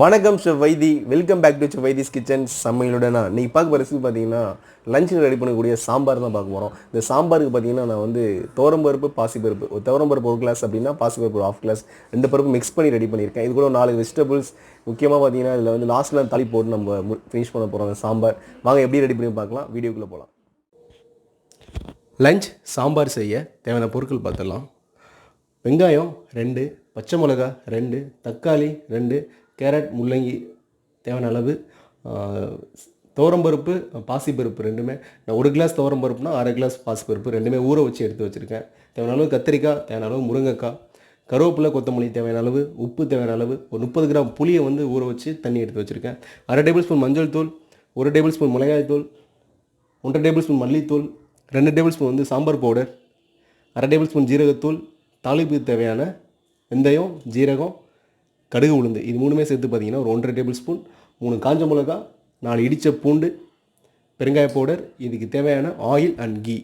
வணக்கம் chef Vaithi, welcome back to chef Vaithi's kitchen. சமையலுடனா நீ பார்க்க ரெசிபி பார்த்தீங்கன்னா லஞ்சுக்கு ரெடி பண்ணக்கூடிய சாம்பார் தான் பார்க்க போகிறோம். இந்த சாம்பாருக்கு பார்த்தீங்கன்னா நான் வந்து துவரம்பருப்பு பாசிப்பருப்பு, ஒரு துவரம்பருப்பு 1 கிளாஸ் அப்படின்னா பாசிப்பருப்பு 1/2 கிளாஸ், 2 பருப்பு மிக்ஸ் பண்ணி ரெடி பண்ணியிருக்கேன். இது கூட 4 வெஜிடபிள்ஸ், முக்கியமாக பார்த்தீங்கன்னா இதில் வந்து லாஸ்ட்டில் தள்ளி போட்டு நம்ம ஃபினிஷ் பண்ண போகிறோம் சாம்பார். வாங்க எப்படி ரெடி பண்ணி பார்க்கலாம், வீடியோக்குள்ளே போகலாம். லஞ்ச் சாம்பார் செய்ய தேவையான பொருட்கள் பார்த்துடலாம். வெங்காயம் 2, பச்சை மிளகா 2, தக்காளி 2, கேரட் முள்ளங்கி தேவையான அளவு, துவரம்பருப்பு பாசிப்பருப்பு ரெண்டுமே. நான் 1 கிளாஸ் துவரம்பருப்புனா 1/2 கிளாஸ் பாசிப்பருப்பு ரெண்டுமே ஊற வச்சு எடுத்து வச்சுருக்கேன். தேவையான அளவு கத்திரிக்காய், தேவையான அளவு முருங்கைக்காய், கருவேப்பிலை கொத்தமல்லி தேவையான அளவு, உப்பு தேவையான அளவு, ஒரு 30 கிராம் புளியை வந்து ஊற வச்சு தண்ணி எடுத்து வச்சுருக்கேன். 1/2 டேபிள் ஸ்பூன் மஞ்சள் தூள், 1 டேபிள் ஸ்பூன் மிளகாய் தூள், 1/2 டேபிள் ஸ்பூன் மல்லித்தூள், 2 டேபிள் ஸ்பூன் வந்து சாம்பார் பவுடர், 1/2 டேபிள் ஸ்பூன் ஜீரகத்தூள், தாளிப்புக்கு தேவையான வெந்தயம், ஜீரகம், கடுகு, உளுந்து, இது மூணுமே சேர்த்து பார்த்தீங்கன்னா ஒரு 1/2 டேபிள் ஸ்பூன், 3 காஞ்ச மிளகா, 4 இடித்த பூண்டு, பெருங்காய பவுடர், இதுக்கு தேவையான ஆயில் அண்ட் கீ.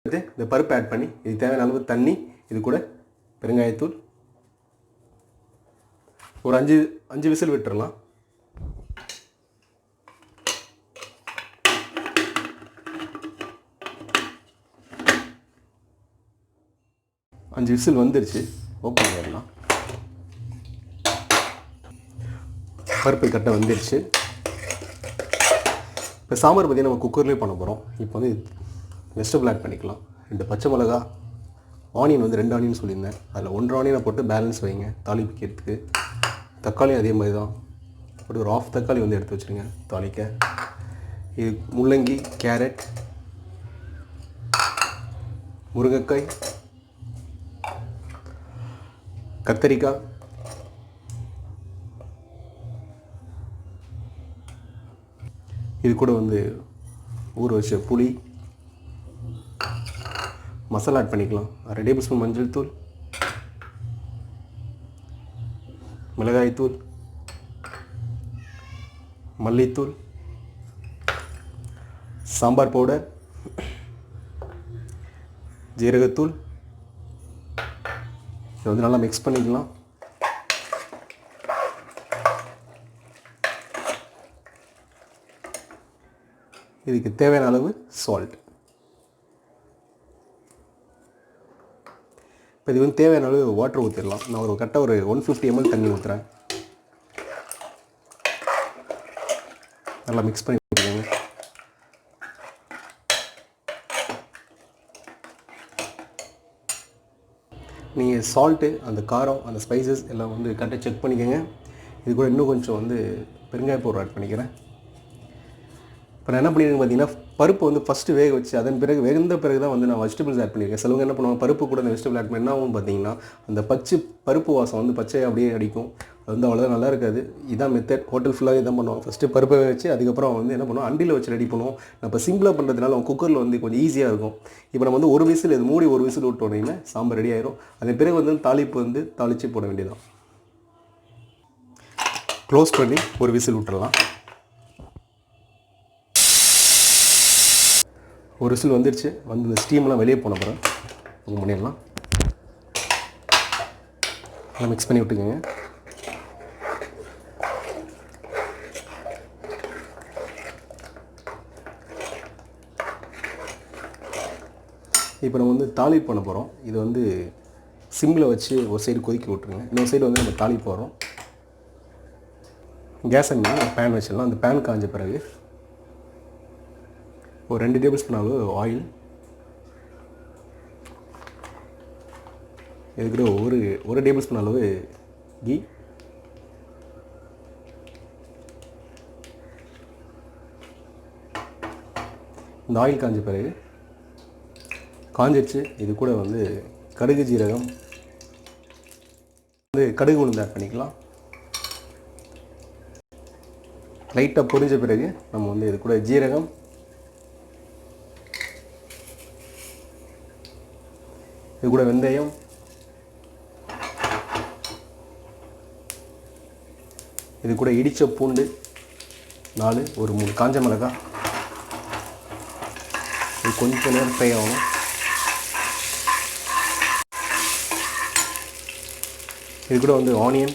இந்த பருப்பு ஆட் பண்ணி இது தேவையான அளவு தண்ணி, இது கூட பெருங்காயத்தூள், ஒரு 5 விசில் விட்டுறலாம். அஞ்சு விசில் வந்துருச்சு, ஓப்பன் பண்ணிடலாம். பருப்பு கட்டை வந்துருச்சு. இப்போ சாம்பார் பற்றி நம்ம குக்கர்லேயே பண்ண போகிறோம். இப்போ வந்து வெஜிடபிள் ஆட் பண்ணிக்கலாம். 2 பச்சை மிளகா, ஆனியன் வந்து 2 ஆனியன் சொல்லியிருந்தேன், அதில் 1 ஆனியனை போட்டு பேலன்ஸ் வைங்க தாளிப்பிக்கிறதுக்கு. தக்காளி அதே மாதிரி தான், ஒரு 1/2 தக்காளி வந்து எடுத்து வச்சுருங்க தாளிக்க. இது முள்ளங்கி, கேரட், முருங்கைக்காய், கத்திரிக்காய், இது கூட வந்து ஊற வச்ச புளி, மசாலா ஆட் பண்ணிக்கலாம். 1/2 டேபிள் ஸ்பூன் மஞ்சள் தூள், மிளகாய்த்தூள், மல்லித்தூள், சாம்பார் பவுடர், ஜீரகத்தூள். இதை வந்து நல்லா மிக்ஸ் பண்ணிக்கலாம். இதுக்கு தேவையான அளவு சால்ட். இப்போ இது வந்து தேவையான அளவு வாட்டர் ஊற்றிடலாம். நான் ஒரு கரெக்டாக ஒரு 150 ml தண்ணி ஊற்றுறேன். நல்லா மிக்ஸ் பண்ணி வச்சுக்கோங்க. நீங்கள் சால்ட்டு, அந்த காரம், அந்த ஸ்பைசஸ் எல்லாம் வந்து கரெக்டாக செக் பண்ணிக்கோங்க. இது கூட இன்னும் கொஞ்சம் வந்து பெருங்காய பவுடர் ஆட் பண்ணிக்கிறேன். இப்போ நான் என்ன பண்ணியிருக்கேன் பார்த்தீங்கன்னா, பருப்பு வந்து ஃபஸ்ட்டு வேக வச்சு அதன் பிறகு வெந்த பிறகு தான் வந்து நான் வெஜிடபிள்ஸ் ஆட் பண்ணியிருக்கேன். சிலவங்க என்ன பண்ணுவாங்க, பருப்பு கூட அந்த வெஜிடபிள் ஆட் பண்ணி என்ன ஆகும் பார்த்தீங்கன்னா, அந்த பருப்பு வாசம் வந்து பச்சையாக அப்படியே அடிக்கும். அது வந்து அவ்வளோதான் நல்லா இருக்காது. இதான் மெத்தட். ஹோட்டல் ஃபுல்லாக இதான் பண்ணுவாங்க. ஃபஸ்ட்டு பருப்பை வச்சு அதுக்கப்புறம் வந்து என்ன பண்ணுவோம், அண்டியில் வச்சு ரெடி பண்ணுவோம். நான் இப்போ சிம்பிளாக பண்ணுறதுனால குக்கரில் வந்து கொஞ்சம் ஈஸியாக இருக்கும். இப்போ நம்ம வந்து ஒரு விசில் இது மூடி 1 விசில் விட்டு உடனே சாம்பார் ரெடி ஆயிரும். அதன் பிறகு வந்து தாளிப்பு வந்து தாளித்து போட வேண்டியதான். க்ளோஸ் பண்ணி ஒரு விசில் விட்டுடலாம். ஒரு விசில் வந்துடுச்சு. வந்து இந்த ஸ்டீம்லாம் வெளியே போன பிறகு இது பண்ணிடலாம். நல்லா மிக்ஸ் பண்ணி விட்டுக்கோங்க. இப்போ நம்ம வந்து தாளிப்பு பண்ண போகிறோம். இது வந்து சிம்மில் வச்சு ஒரு சைடு கொதிக்க விட்ருங்க. இன்னொரு சைடு வந்து நம்ம தாளிப்பு போகிறோம். கேஸ் அங்கே பேன் வச்சிடலாம். அந்த பேன் காஞ்ச பிறகு ஒரு 2 டேபிள் ஸ்பூன் அளவு ஆயில், இதுக்கு ஒரு டேபிள் ஸ்பூன் அளவு கீ, இந்த ஆயில் காஞ்ச பிறகு காஞ்சிடுச்சு. இது கூட வந்து கடுகு, ஜீரகம், வந்து கடுகு உளுந்து ஆட் பண்ணிக்கலாம். லைட்டாக பொரிஞ்ச பிறகு நம்ம வந்து இது கூட ஜீரகம், இது கூட வெந்தயம், இது கூட இடித்த பூண்டு 4, ஒரு 3 காஞ்ச மிளகாய். இது கொஞ்சம் நேரம் ஃப்ரை ஆகணும். இது கூட வந்து ஆனியன்,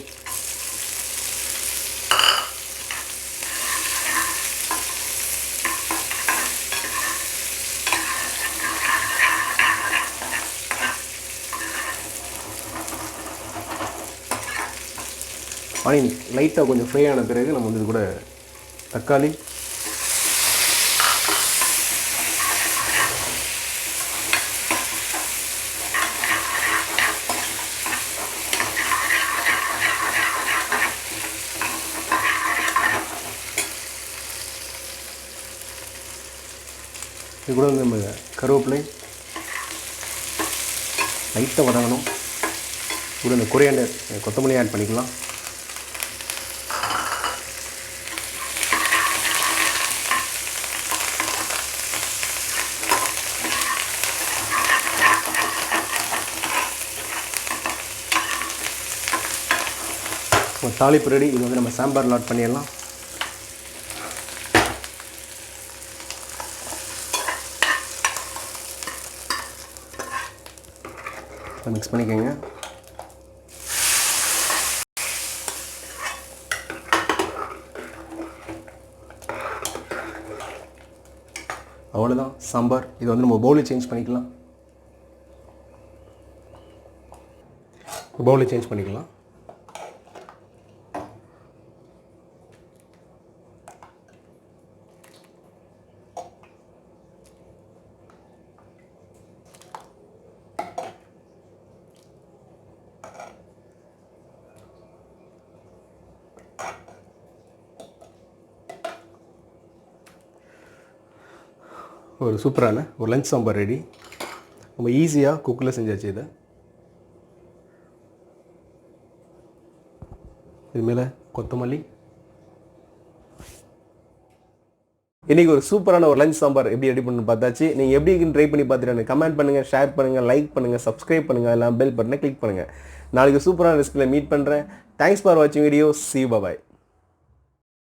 ஆனியன் லைட்டாக கொஞ்சம் ஃப்ரை ஆன பிறகு நம்ம வந்து இது கூட தக்காளி, இது கூட வந்து நம்ம கருவேப்பிலை லைட்டாக வதங்கணும். கூட இந்த கொரியாண்டர், கொத்தமல்லி ஆட் பண்ணிக்கலாம். தாளிப்பு ரெடி. இது வந்து நம்ம சாம்பாரில் ஆட் பண்ணிடலாம். மிக்ஸ் பண்ணிக்கோங்க. அவ்வளோதான் சாம்பார். இது வந்து நம்ம பவுலில் சேஞ்ச் பண்ணிக்கலாம். பவுலில் சேஞ்ச் பண்ணிக்கலாம். ஒரு சூப்பரான ஒரு லஞ்ச் சாம்பார் ரெடி. ரொம்ப ஈஸியாக குக்கில் செஞ்சாச்சு. இது மேலே கொத்தமல்லி. இன்றைக்கி ஒரு சூப்பரான ஒரு லஞ்ச் சாம்பார் எப்படி ரெடி பண்ணு பார்த்தாச்சு. நீங்கள் எப்படி இருக்குன்னு ட்ரை பண்ணி பார்த்துட்டு எனக்கு கமெண்ட் பண்ணுங்கள், ஷேர் பண்ணுங்கள், லைக் பண்ணுங்கள், சப்ஸ்கிரைப் பண்ணுங்கள், எல்லாம் பெல் பட்டனை கிளிக் பண்ணுங்கள். நாளைக்கு சூப்பரான ரெசிபியில் மீட் பண்ணுறேன். தேங்க்ஸ் ஃபார் வாட்சிங் video. See you, bye bye.